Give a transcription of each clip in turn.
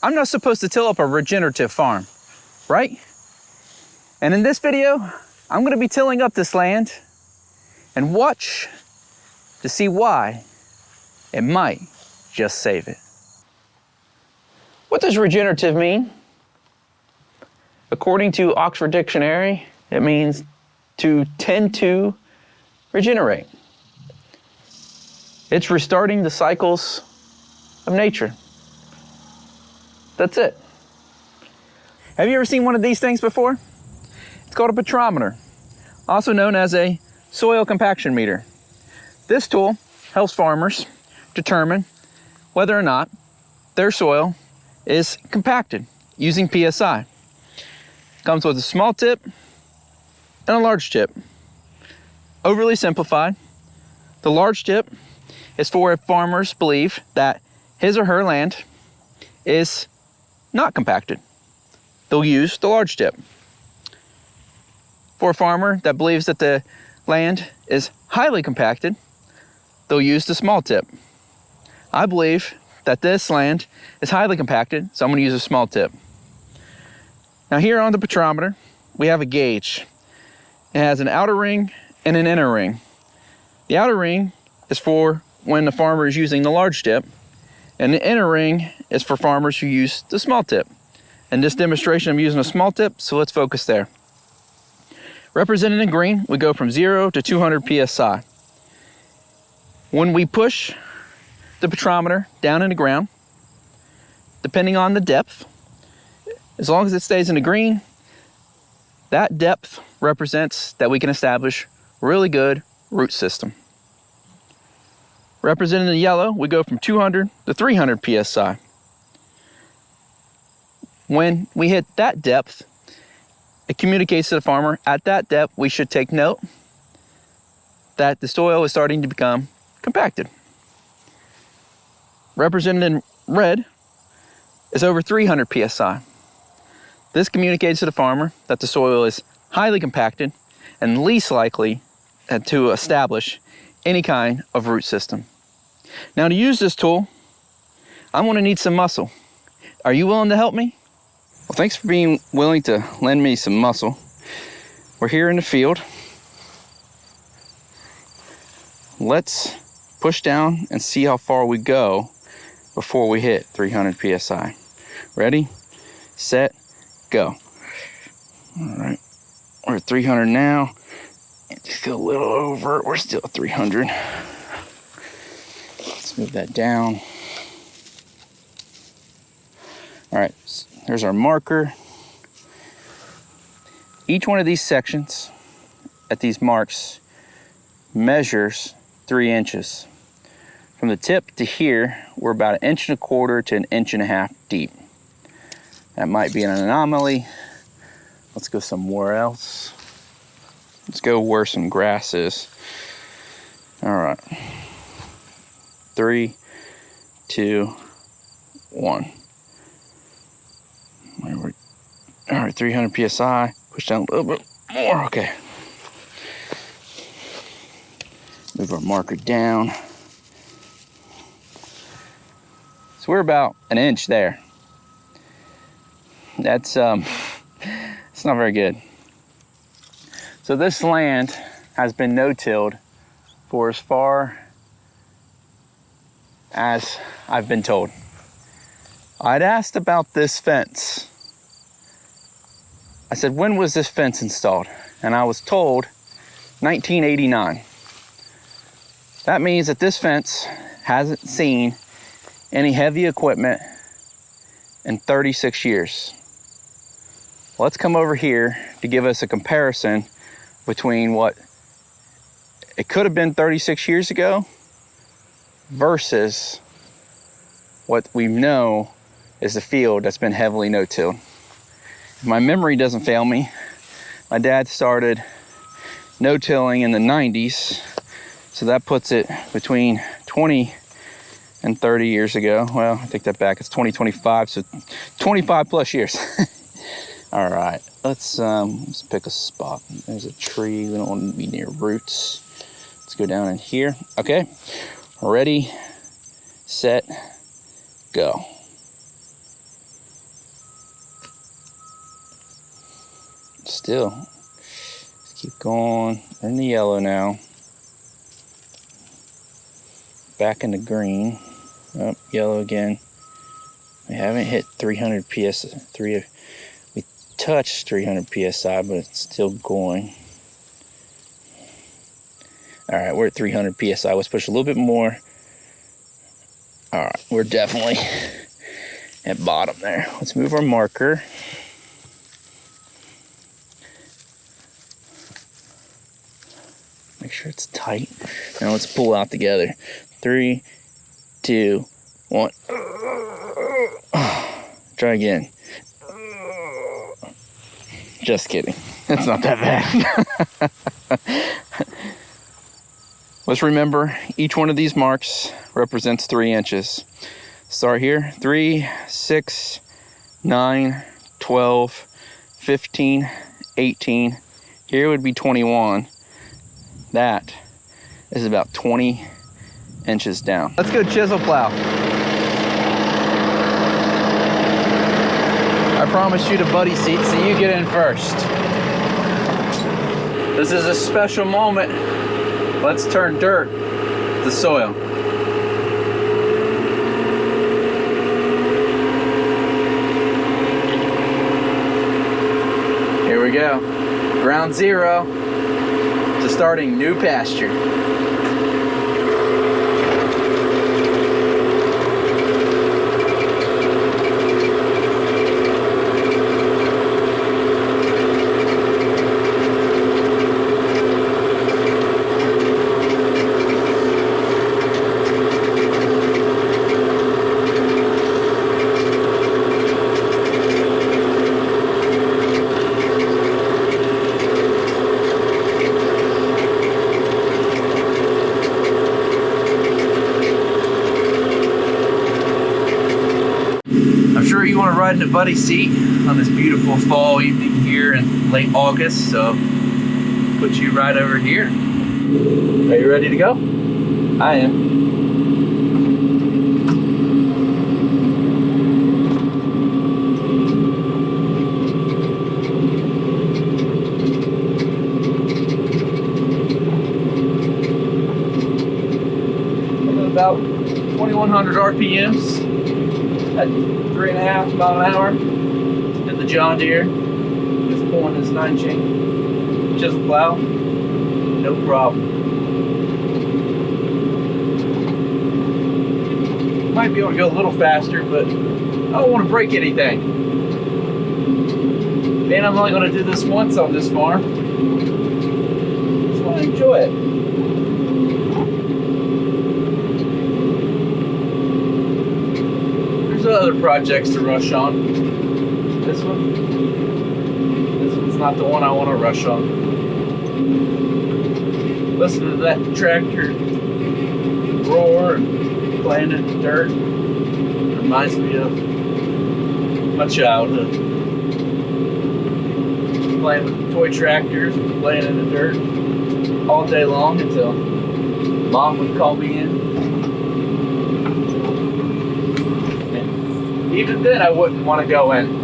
I'm not supposed to till up a regenerative farm, right? And in this video, I'm gonna be tilling up this land and watch to see why it might just save it. What does regenerative mean? According to Oxford Dictionary, it means to tend to regenerate. It's restarting the cycles of nature. That's it. Have you ever seen one of these things before? It's called a barometer, also known as a soil compaction meter. This tool helps farmers determine whether or not their soil is compacted using PSI. It comes with a small tip and a large tip. Overly simplified, the large tip is for if farmers believe that his or her land is not compacted. They'll use the large tip. For a farmer that believes that the land is highly compacted, they'll use the small tip. I believe that this land is highly compacted, so I'm going to use a small tip. Now here on the barometer, we have a gauge. It has an outer ring and an inner ring. The outer ring is for when the farmer is using the large tip, and the inner ring is for farmers who use the small tip. In this demonstration, I'm using a small tip, so let's focus there. Represented in green, we go from 0 to 200 PSI. When we push the barometer down in the ground, depending on the depth, as long as it stays in the green, that depth represents that we can establish really good root system. Represented in yellow, we go from 200 to 300 PSI. When we hit that depth, it communicates to the farmer at that depth we should take note that the soil is starting to become compacted. Represented in red is over 300 PSI. This communicates to the farmer that the soil is highly compacted and least likely to establish any kind of root system. Now to use this tool, I'm going to need some muscle. Are you willing to help me? Well, thanks for being willing to lend me some muscle. We're here in the field. Let's push down and see how far we go before we hit 300 PSI. Ready, set, go. All right, we're at 300 now. Just go a little over, we're still at 300. Let's move that down. All right, there's our marker. Each one of these sections at these marks measures 3 inches. From the tip to here, we're about 1.25 to 1.5 inches deep. That might be an anomaly. Let's go somewhere else. Let's go where some grass is. All right. 3, 2, 1. All right, 300 PSI. Push down a little bit more. Okay. Move our marker down. So we're about 1 inch there. That's it's not very good. So this land has been no-tilled for as far as I've been told. I'd asked about this fence. I said, when was this fence installed? And I was told 1989. That means that this fence hasn't seen any heavy equipment in 36 years. Let's come over here to give us a comparison between what it could have been 36 years ago versus what we know is a field that's been heavily no-tilled. If my memory doesn't fail me, my dad started no-tilling in the 90s, so that puts it between 20 and 30 years ago. Well, I take that back, it's 2025, so 25 plus years. All right, let's pick a spot. There's a tree, we don't want to be near roots. Let's go down in here. Okay, ready, set, go. still. Let's keep going. We're in the yellow now. Back in the green. Oh, yellow again. We haven't hit 300 psi. We touched 300 psi, but it's still going. All right, we're at 300 psi. Let's push a little bit more. All right, we're definitely at bottom there. Let's move our marker. Make sure it's tight. Now let's pull out together. 3, 2, 1. Try again. Just kidding. It's not that bad. Let's remember each one of these marks represents 3 inches. Start here. 3, 6, 9, 12, 15, 18. Here would be 21. That is about 20 inches down. Let's go chisel plow. I promised you the buddy seat, so you get in first. This is a special moment. Let's turn dirt to soil. Here we go. Ground zero to starting new pasture. You want to ride in the buddy seat on this beautiful fall evening here in late August, so put you right over here. Are you ready to go? I am. I'm at about 2100 RPMs at 3.5 mile an hour in the John Deere. Just pulling this 9-chain chisel plow, no problem. Might be able to go a little faster, but I don't want to break anything. And I'm only going to do this once on this farm. Just want to enjoy it. Other projects to rush on. This one's not the one I want to rush on. Listen to that tractor roar and playing in the dirt. Reminds me of my childhood. Playing with toy tractors and playing in the dirt all day long until Mom would call me in. Even then, I wouldn't want to go in.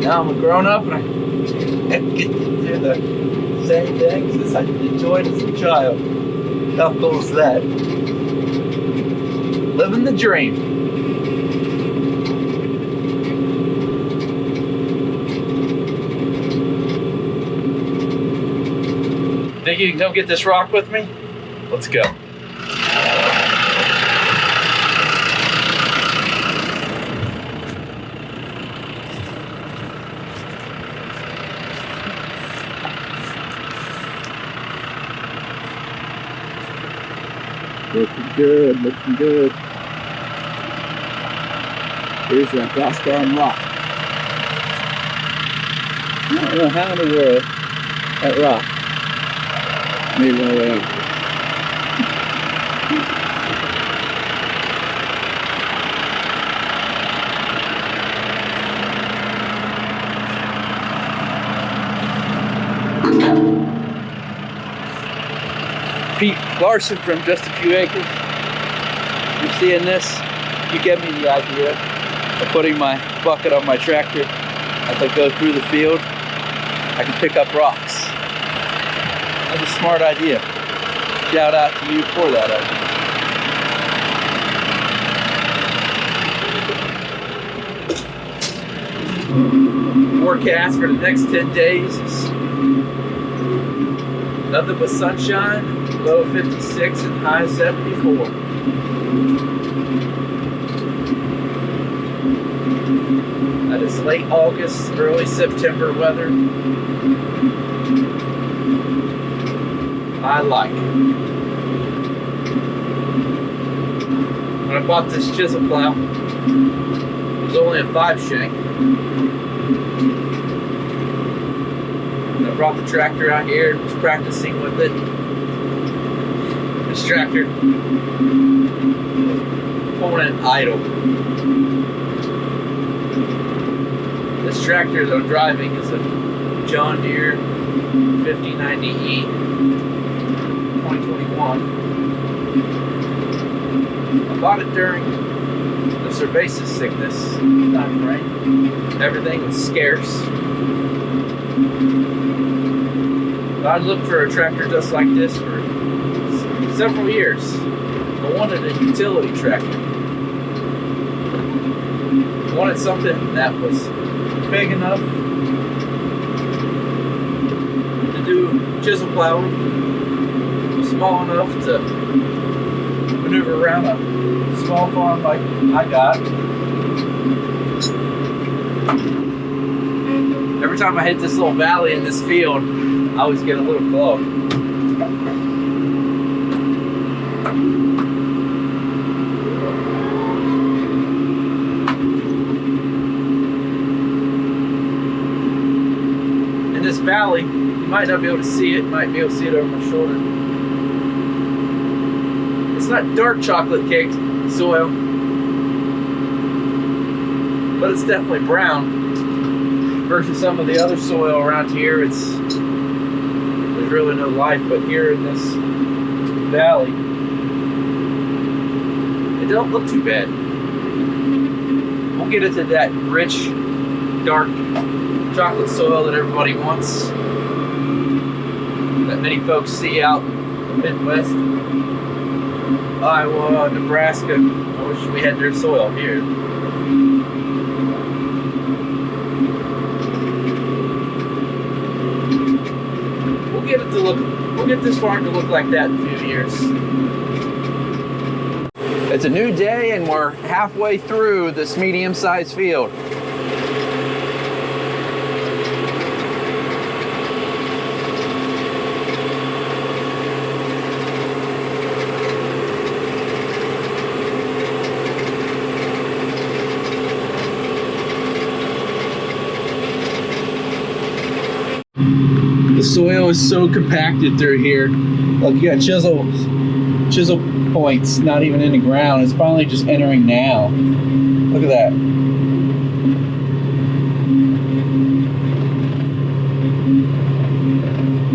Now I'm a grown up and I get to do the same things as I enjoyed as a child. How cool is that? Living the dream. Think you can come get this rock with me? Let's go. Looking good, looking good. Here's that gosh darn rock. I don't know how in the world that rock made my way up. Larson from Just a Few Acres. You're seeing this, you get me the idea of putting my bucket on my tractor as I go through the field. I can pick up rocks. That's a smart idea. Shout out to you for that idea. Forecast for the next 10 days is nothing but sunshine, low 56 and high 74. That is late August, early September weather. I like it. When I bought this chisel plow, it was only a 5-shank. I brought the tractor out here and was practicing with it. This tractor was pulling it idle. This tractor that I'm driving is a John Deere 5090E 2021. I bought it during the cervasis sickness time frame. Everything was scarce. I looked for a tractor just like this for several years. I wanted a utility tractor. I wanted something that was big enough to do chisel plowing, small enough to maneuver around a small farm like I got. Every time I hit this little valley in this field, I always get a little clogged. In this valley, you might not be able to see it, you might be able to see it over my shoulder. It's not dark chocolate cake soil, but it's definitely brown. Versus some of the other soil around here, there's really no life, but here in this valley, it don't look too bad. We'll get into that rich, dark chocolate soil that everybody wants, that many folks see out in the Midwest, Iowa, Nebraska. I wish we had their soil here. We'll get this farm to look like that in a few years. It's a new day and we're halfway through this medium-sized field. The soil is so compacted through here. Look, you got chisel points not even in the ground. It's finally just entering now. Look at that.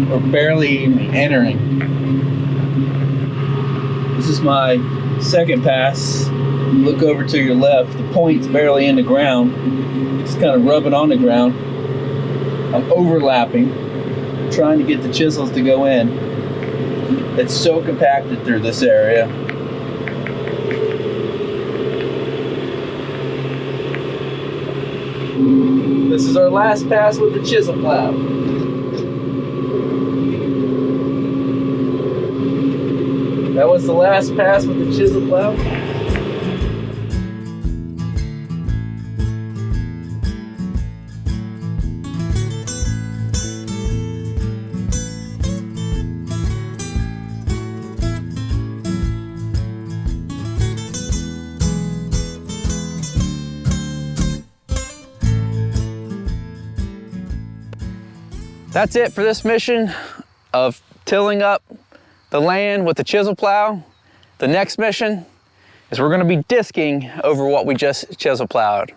We're barely even entering. This is my second pass. Look over to your left. The point's barely in the ground. It's kind of rubbing on the ground. I'm overlapping, trying to get the chisels to go in. It's so compacted through this area. This is our last pass with the chisel plow. That was the last pass with the chisel plow. That's it for this mission of tilling up the land with the chisel plow. The next mission is we're going to be disking over what we just chisel plowed.